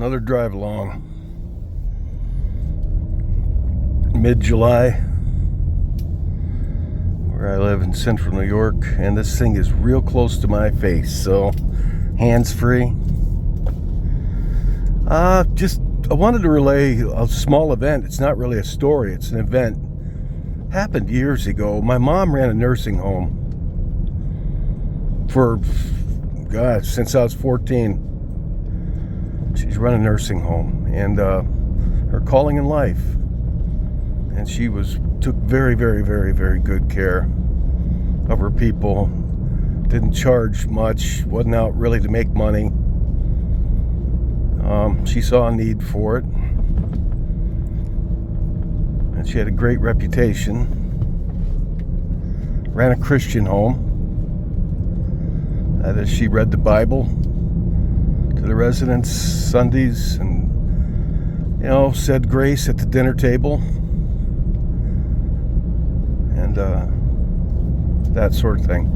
Another drive along. Mid-July, where I live in central New York, and this thing is real close to my face, so hands-free. I wanted to relay a small event. It's not really a story, it's an event. Happened years ago. My mom ran a nursing home for, since I was 14. She's run a nursing home, and her calling in life. And she took very, very, very, very good care of her people. Didn't charge much, wasn't out really to make money. She saw a need for it. And she had a great reputation. Ran a Christian home. That is, she read the Bible to the residents Sundays and, said grace at the dinner table. And that sort of thing.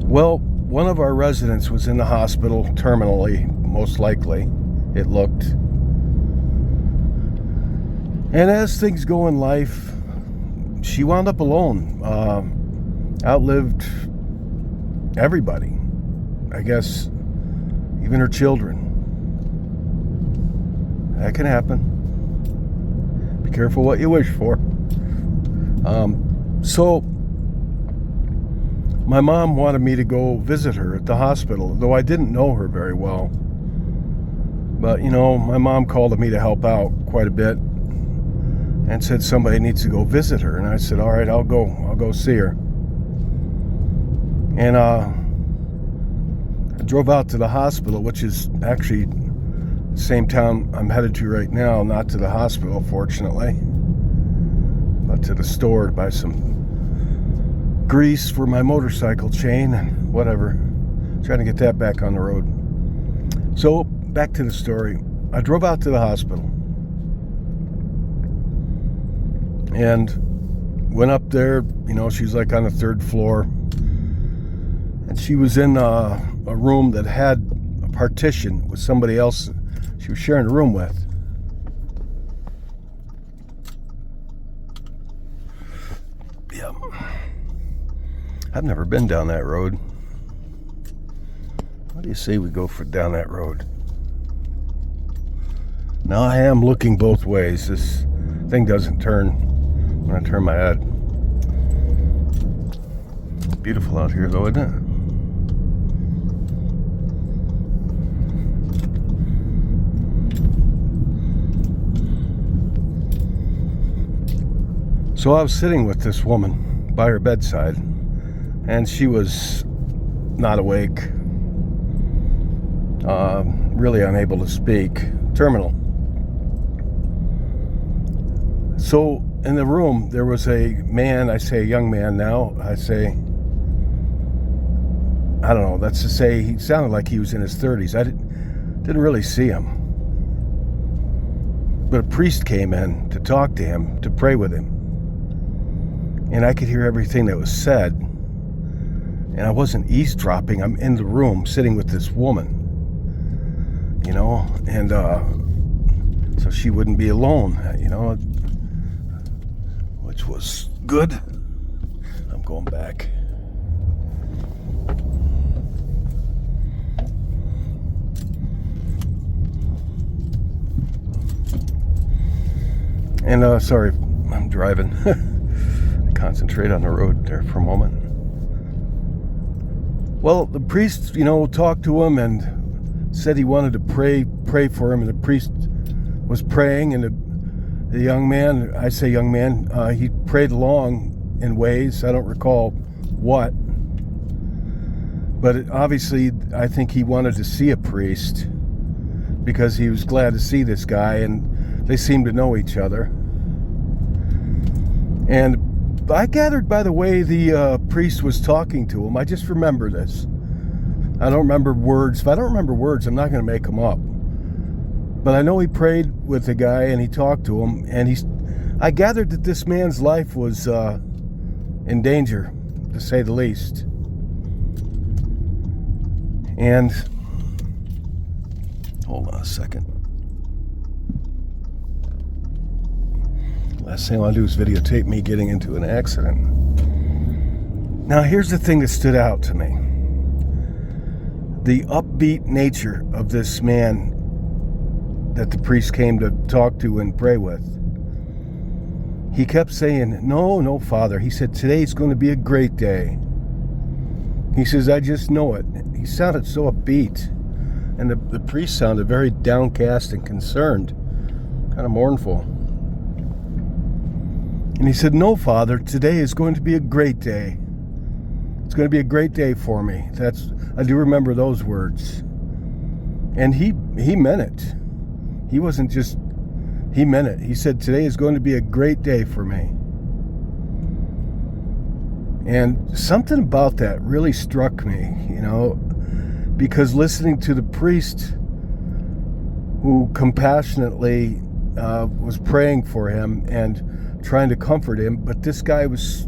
Well, one of our residents was in the hospital terminally, most likely, it looked. And as things go in life, she wound up alone. Outlived everybody. I guess even her children. That can happen. Be careful what you wish for. So my mom wanted me to go visit her at the hospital, though I didn't know her very well. But, my mom called on me to help out quite a bit and said somebody needs to go visit her. And I said, all right, I'll go see her. And I drove out to the hospital, which is actually the same town I'm headed to right now, not to the hospital, fortunately, but to the store to buy some grease for my motorcycle chain and whatever. Trying to get that back on the road. So, back to the story. I drove out to the hospital and went up there. She's like on the third floor. And she was in a room that had a partition with somebody else she was sharing a room with. Yeah. I've never been down that road. What do you say we go down that road? Now I am looking both ways. This thing doesn't turn when I turn my head. Beautiful out here though, isn't it? So I was sitting with this woman by her bedside, and she was not awake, really unable to speak, terminal. So in the room there was a man, I say a young man now, I don't know, that's to say he sounded like he was in his 30s. I didn't really see him. But a priest came in to talk to him, to pray with him. And I could hear everything that was said. And I wasn't eavesdropping. I'm in the room sitting with this woman. And so she wouldn't be alone, which was good. I'm going back. And sorry, I'm driving. Concentrate on the road there for a moment. Well, the priest, talked to him and said he wanted to pray for him, and the priest was praying, and the young man, I say young man, he prayed along in ways, I don't recall what, but obviously I think he wanted to see a priest because he was glad to see this guy, and they seemed to know each other. And I gathered by the way the priest was talking to him, I just remember this. I don't remember words. If I don't remember words, I'm not going to make them up. But I know he prayed with the guy and he talked to him, and I gathered that this man's life was in danger, to say the least. And Hold on a second. Last thing I want to do is videotape me getting into an accident. Now, here's the thing that stood out to me. The upbeat nature of this man that the priest came to talk to and pray with. He kept saying, no, Father. He said, today's going to be a great day. He says, I just know it. He sounded so upbeat. And the priest sounded very downcast and concerned, kind of mournful. And he said, no, Father, today is going to be a great day. It's going to be a great day for me. I do remember those words. And he meant it. He wasn't just, he meant it. He said, today is going to be a great day for me. And something about that really struck me, because listening to the priest who compassionately was praying for him and trying to comfort him, but this guy was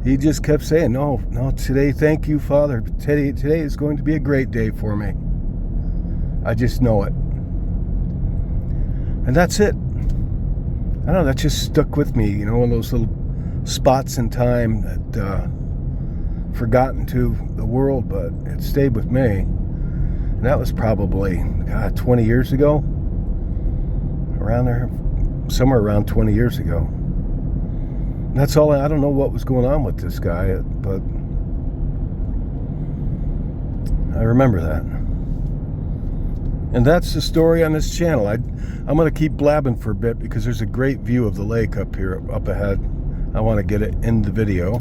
he just kept saying, no, today, thank you, Father. Today is going to be a great day for me. I just know it. And that's it. I don't know, that just stuck with me, one of those little spots in time that forgotten to the world, but it stayed with me. And that was probably 20 years ago, around there, somewhere around 20 years ago. And that's all. I don't know what was going on with this guy, but I remember that. And that's the story on this channel. I'm going to keep blabbing for a bit because there's a great view of the lake up here, up ahead. I want to get it in the video.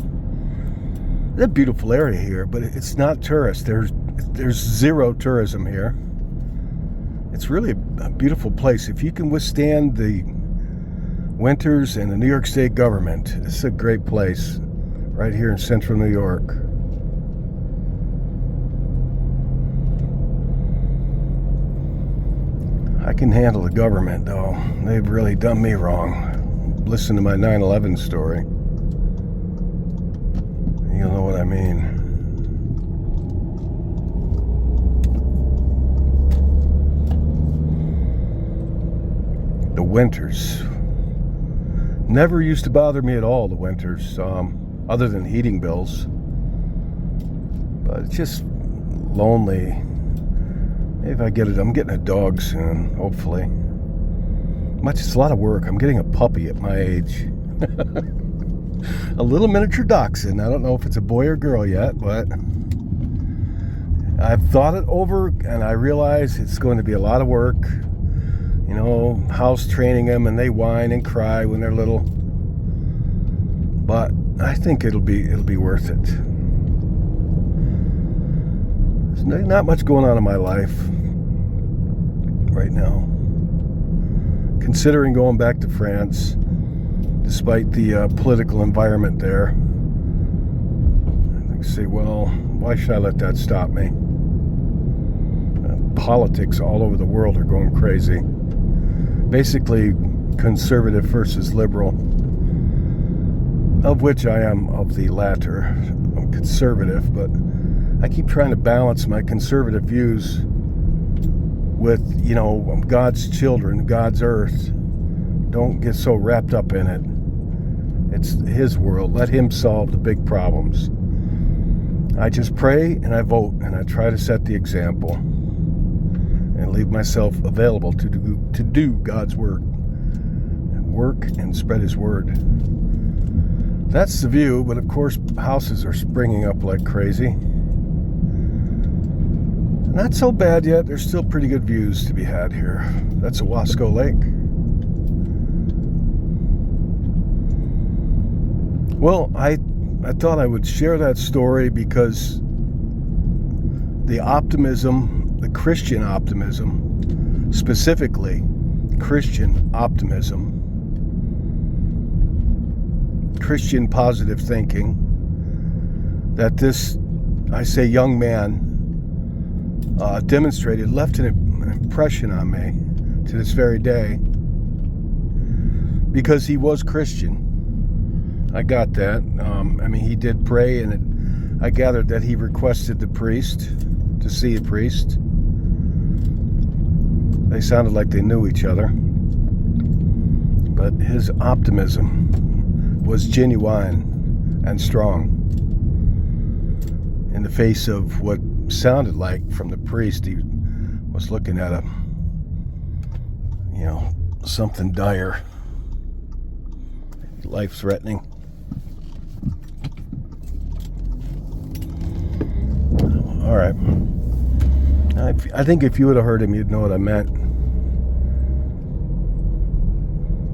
It's a beautiful area here, but it's not tourist. There's zero tourism here. It's really a beautiful place. If you can withstand the winters and the New York State government, it's a great place right here in central New York. I can handle the government, though. They've really done me wrong. Listen to my 9/11 story. You'll know what I mean. The winters never used to bother me at all, the winters, other than heating bills. But it's just lonely. Maybe if I get it, I'm getting a dog soon, hopefully. It's a lot of work. I'm getting a puppy at my age. A little miniature dachshund. I don't know if it's a boy or girl yet, but I've thought it over and I realize it's going to be a lot of work. House training them, and they whine and cry when they're little. But I think it'll be worth it. There's not much going on in my life right now. Considering going back to France, despite the political environment there. I say, well, why should I let that stop me? Politics all over the world are going crazy. Basically, conservative versus liberal, of which I am of the latter. I'm conservative, but I keep trying to balance my conservative views with, God's children, God's earth. Don't get so wrapped up in it. It's His world. Let Him solve the big problems. I just pray and I vote and I try to set the example and leave myself available to do God's work and work and spread His word. That's the view, but of course houses are springing up like crazy. Not so bad yet. There's still pretty good views to be had here. That's Owasco Lake. Well, I thought I would share that story because the optimism, the Christian optimism, specifically Christian optimism, Christian positive thinking, that this, I say, young man demonstrated, left an impression on me to this very day, because he was Christian. I got that. He did pray, and I gathered that he requested the priest to see a priest. They sounded like they knew each other. But his optimism was genuine and strong. In the face of what sounded like from the priest, he was looking at something dire, life-threatening. All right. I think if you would have heard him, you'd know what I meant.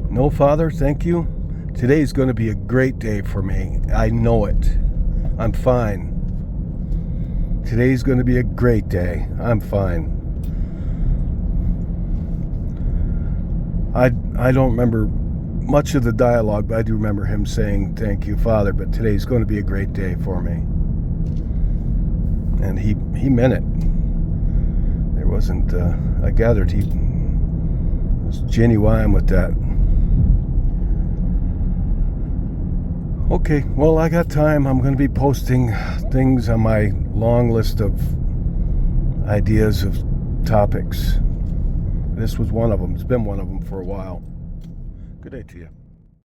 No, Father, thank you. Today's going to be a great day for me. I know it. I'm fine. Today's going to be a great day. I'm fine. I don't remember much of the dialogue, but I do remember him saying, thank you, Father, but today's going to be a great day for me. And he meant it. There wasn't, I gathered he was genuine with that. Okay, well, I got time. I'm going to be posting things on my long list of ideas of topics. This was one of them. It's been one of them for a while. Good day to you.